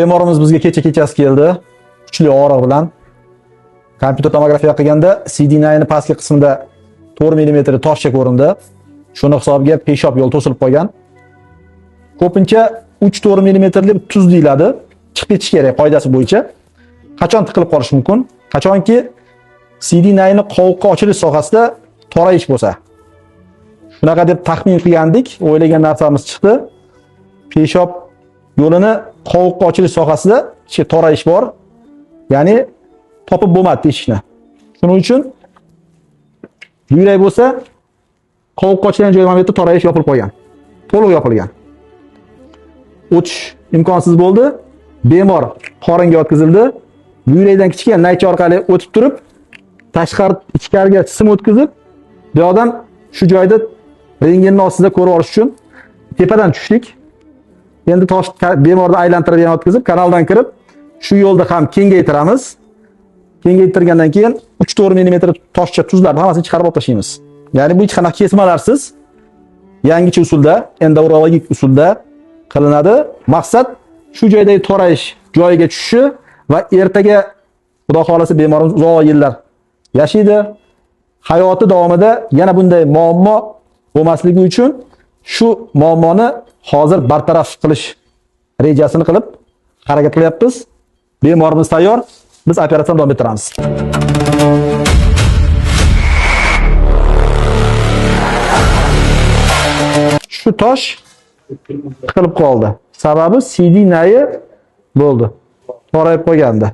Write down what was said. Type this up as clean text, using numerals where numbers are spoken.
Bemorimiz bizga kechasi keldi. Kuchli og'riq bilan. Kompyuter tomografiya qilganda CD9 pastki qismida 4 mm toshcha ko'rindi. Shuni hisobiga peshob yo'l to'silib qolgan. Ko'pincha 3-4 mm tuz deyiladi. Chiqib ketish kerak qoidasi bo'yicha. Qachon tiqilib qolish mumkin? Qachonki CD9 qovuqqa ochilish sohasida torayish bo'lsa. Shunaqa deb taxmin qilgandik, o'ylagan narsamiz chiqdi. Peshob yo'lini qovuqqa ochilish sohasida torayish bor. Ya'ni topib bo'lmadi teshikni. Shuning uchun yurak bo'lsa, qovuqqa ochilgan joy momentda torayish yopilib qolgan. To'liq yopilgan. O'tish imkonsiz bo'ldi. Bemor qoringa o'tkazildi. Yurakdan kichkina naycha orqali o'tib turib, ichkariga sim o'tkazib, bu yoqdan shu joyda rentgenning ostida ko'rib olish uchun tepadan tushdik. Endi bemorni aylantirib yana o'tkazib, kanaldan kirib, shu yo'lda ham kengaytiramiz. Kengaytirgandan keyin 3-4 mm toshcha tuzlarni hammasini chiqarib olib tashlaymiz. Ya'ni bu hech qanaqa kesmalarsiz, yangicha usulda, endourologik usulda qilinadi. Maqsad shu joydagi torayish joyiga tushishi va ertaga Xudo xolasa bemorimiz uzoq yillar yashaydi. Hayoti davomida yana bunday muammo bo'lmasligi uchun shu muammoni hozir bartaraf qilish rejasini qilib harakat qilyapmiz. Bemorimiz tayyor. Biz operatsiyani davom ettiramiz. Shu tosh tiqilib qoldi. Sababi CD9 bo'ldi. Torayib qo'ygandi.